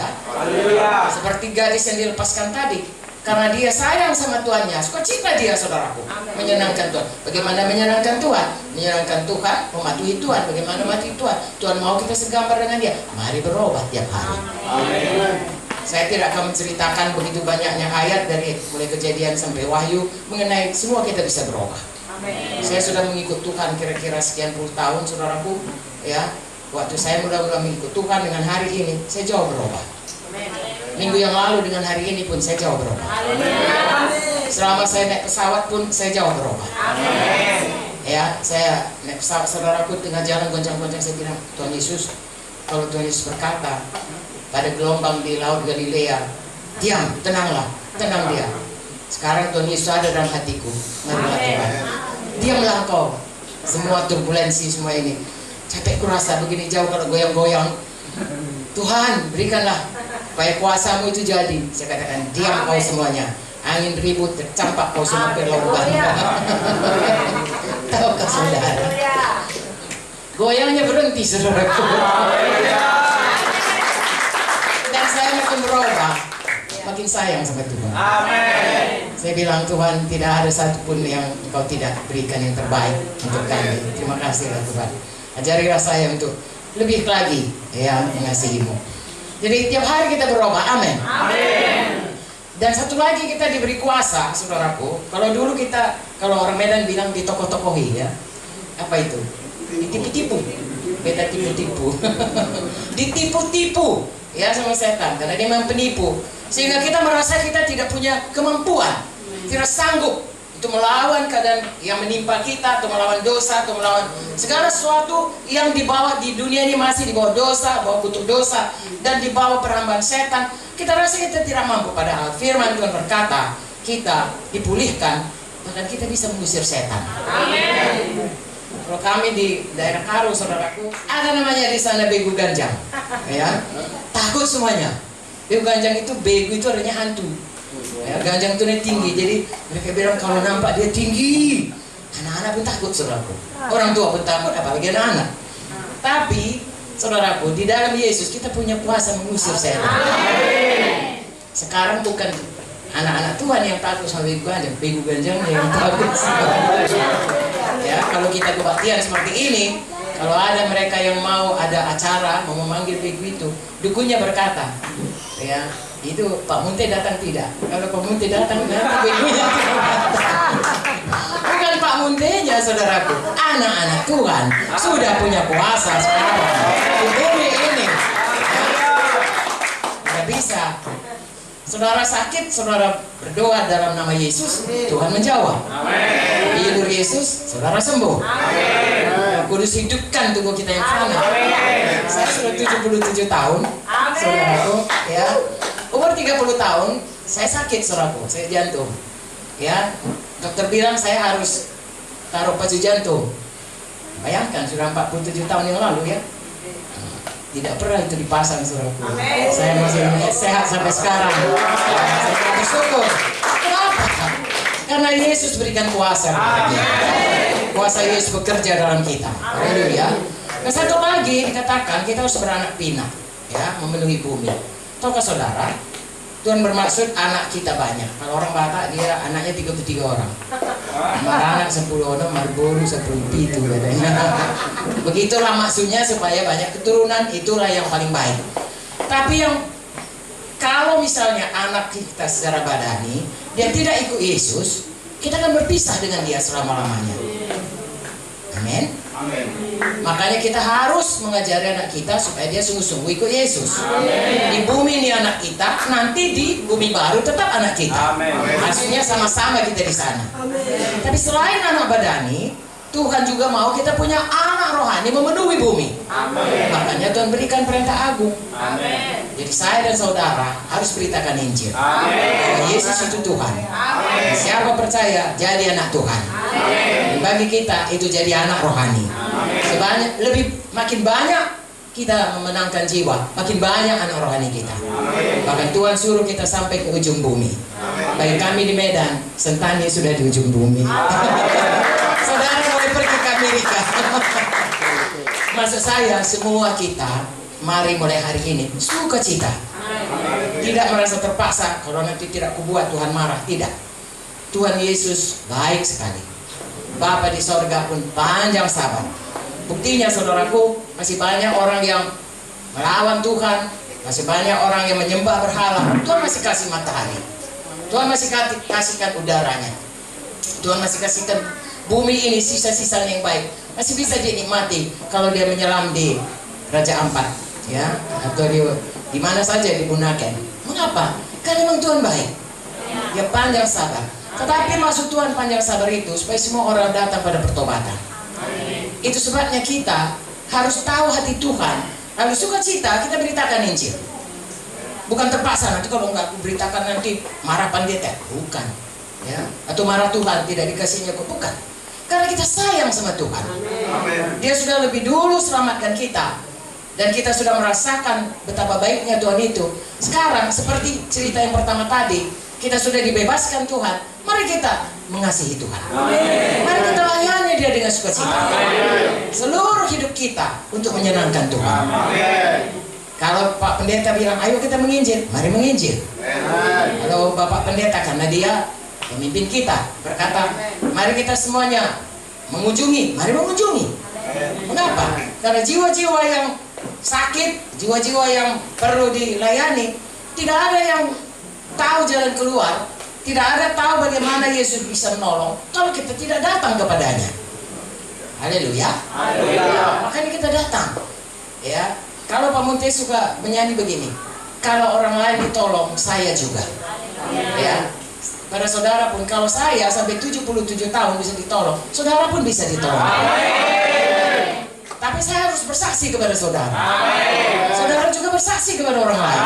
Haleluya. Seperti gadis yang dilepaskan tadi, karena dia sayang sama tuannya, sukacita dia, saudaraku. Menyenangkan Tuhan. Bagaimana menyenangkan Tuhan? Menyenangkan Tuhan, mematuhi Tuhan. Bagaimana mematuhi Tuhan? Tuhan mau kita segambar dengan dia. Mari berubah tiap hari. Amin. Saya tidak akan menceritakan begitu banyaknya ayat dari mulai Kejadian sampai Wahyu mengenai semua kita bisa berubah. Amin. Saya sudah mengikut Tuhan kira-kira sekian puluh tahun, saudaraku. Ya, waktu saya mula-mula mengikut Tuhan dengan hari ini, saya jauh berubah. Minggu yang lalu dengan hari ini pun saya jauh berubah. Selama saya naik pesawat pun saya jauh berubah. Ya, saya naik pesawat, saudaraku, tengah jalan goncang-goncang saya bilang, Tuhan Yesus, kalau Tuhan Yesus berkata pada gelombang di laut Galilea, diam, tenanglah, tenang dia. Sekarang Tuhan Yesus ada dalam hatiku. Marilah Tuhan, diamlah engkau. Semua turbulensi semua ini, capek kurasa begini jauh kalau goyang-goyang. Tuhan, berikanlah supaya kuasamu itu jadi. Saya katakan, diam kau semuanya. Angin ribut, tercampak kau semua ke lubang. Tahukah saudara? Goyangnya berhenti, saudaraku. Dan saya makin berubah, makin sayang sama Tuhan. Amin. Saya bilang, Tuhan, tidak ada satupun yang Engkau tidak berikan yang terbaik untuk kami. Terima kasihlah Tuhan. Ajarilah saya untuk lebih lagi ya mengasihimu. Jadi tiap hari kita berubah. Amin. Amin. Dan satu lagi, kita diberi kuasa, saudaraku. Kalau dulu kita, kalau orang Medan bilang ditokoh-tokohi ya. Apa itu? Ditipu-tipu. Beda tipu-tipu. Ditipu-tipu ya sama setan, karena dia memang penipu. Sehingga kita merasa kita tidak punya kemampuan, tidak sanggup untuk melawan keadaan yang menimpa kita, atau melawan dosa, atau melawan segala sesuatu yang dibawa di dunia ini, masih di bawah dosa, bawah kutuk dosa, dan di bawah perhambaan setan. Kita rasa kita tidak mampu, padahal firman Tuhan berkata kita dipulihkan, bahkan kita bisa mengusir setan. Amin. Kalau kami di daerah Karo, saudaraku, ada namanya di sana begu ganjang, ya, takut semuanya. Begu ganjang itu, begu itu artinya hantu. Ya, ganjang itu tinggi, jadi mereka bilang kalau nampak dia tinggi, anak-anak pun takut, saudaraku. Orang tua pun takut, apalagi anak-anak. Tapi, saudaraku, di dalam Yesus kita punya kuasa mengusir setan. Sekarang bukan anak-anak Tuhan yang takut sama begu ganjang yang takut. Ya, kalau kita kebaktian seperti ini, kalau ada mereka yang mau ada acara, mau memanggil begu itu, dukunnya berkata, ya, itu Pak Munte datang tidak? Kalau Pak Munte datang, nanti begunya tidak. Bukan Pak Muntenya, saudaraku, anak-anak Tuhan sudah punya kuasa sekarang di bumi ini. Tidak bisa. Saudara sakit, saudara berdoa dalam nama Yesus, Tuhan menjawab. Hidup Yesus, saudara sembuh. Kudus hidupkan tubuh kita yang fana. Saya sudah 77 tahun, saudaraku, ya. Umur 30 tahun, saya sakit, saudaraku, saya jantung. Ya, dokter bilang saya harus taruh pacu jantung. Bayangkan, sudah 47 tahun yang lalu ya. Tidak pernah itu dipasang, saudaraku. Saya masih sehat sampai sekarang. Saya bersyukur. Kenapa? Karena Yesus berikan kuasa. Kuasa Yesus bekerja dalam kita. Haleluya. Nah, satu lagi dikatakan kita harus beranak pinak, ya, memenuhi bumi. Tahukah saudara, Tuhan bermaksud anak kita banyak. Kalau orang Batak dia anaknya 33 orang. Anak 10 orang, Marboru 10 pitu katanya. Begitulah maksudnya, supaya banyak keturunan, itulah yang paling baik. Tapi yang kalau misalnya anak kita secara badani dia tidak ikut Yesus, kita akan berpisah dengan dia selama-lamanya. Amin. Amin. Makanya kita harus mengajari anak kita supaya dia sungguh-sungguh ikut Yesus. Amin. Di bumi ini anak kita, nanti di bumi baru tetap anak kita. Amin. Maksudnya sama-sama kita di sana. Amin. Tapi selain anak badani, Tuhan juga mau kita punya anak rohani memenuhi bumi. Amin. Makanya Tuhan berikan perintah agung. Amin. Jadi saya dan saudara harus beritakan Injil. Amin. Yesus itu Tuhan. Amin. Siapa percaya jadi anak Tuhan. Amin. Bagi kita itu jadi anak rohani. Makin banyak kita memenangkan jiwa, makin banyak anak rohani kita. Amin. Bahkan Tuhan suruh kita sampai ke ujung bumi. Amin. Bagi kami di Medan, Sentani sudah di ujung bumi. Saudara mulai pergi ke Amerika. Maksud saya, semua kita mari mulai hari ini sukacita. Tidak merasa terpaksa, kalau nanti tidak kubuat Tuhan marah. Tidak. Tuhan Yesus baik sekali. Bapa di sorga pun panjang sabar. Buktinya saudaraku, masih banyak orang yang melawan Tuhan, masih banyak orang yang menyembah berhala. Tuhan masih kasih matahari, Tuhan masih kasihkan udaranya, Tuhan masih kasihkan bumi ini sisa-sisa yang baik. Masih bisa dinikmati kalau dia menyelam di Raja Ampat, ya, atau di mana saja digunakan. Mengapa? Karena memang Tuhan baik. Dia panjang sabar. Tetapi maksud Tuhan panjang sabar itu supaya semua orang datang pada pertobatan. Itu sebabnya kita harus tahu hati Tuhan. Lalu sukacita kita beritakan Injil. Bukan terpaksa, nanti kalau nggak beritakan nanti marah pendeta. Bukan, ya. Atau marah Tuhan tidak dikasihnya kok. Bukan. Karena kita sayang sama Tuhan. Dia sudah lebih dulu selamatkan kita. Dan kita sudah merasakan betapa baiknya Tuhan itu. Sekarang seperti cerita yang pertama tadi, kita sudah dibebaskan Tuhan. Mari kita mengasihi Tuhan. Mari kita layani Dia dengan sukacita. Seluruh hidup kita untuk menyenangkan Tuhan. Kalau Pak Pendeta bilang, ayo kita menginjil, mari menginjil. Kalau Bapak Pendeta, karena dia pemimpin kita, berkata, mari kita semuanya mengunjungi, mari mengunjungi. Mengapa? Karena jiwa-jiwa yang sakit, jiwa-jiwa yang perlu dilayani, tidak ada yang tahu jalan keluar, tidak ada tahu bagaimana Yesus bisa menolong kalau kita tidak datang kepadanya. Haleluya. Makanya kita datang. Ya, kalau Pak Munte suka menyanyi begini, kalau orang lain ditolong, saya juga. Ya, pada saudara pun, kalau saya sampai 77 tahun bisa ditolong, saudara pun bisa ditolong. Tapi saya harus bersaksi kepada saudara. Saudara juga bersaksi kepada orang lain.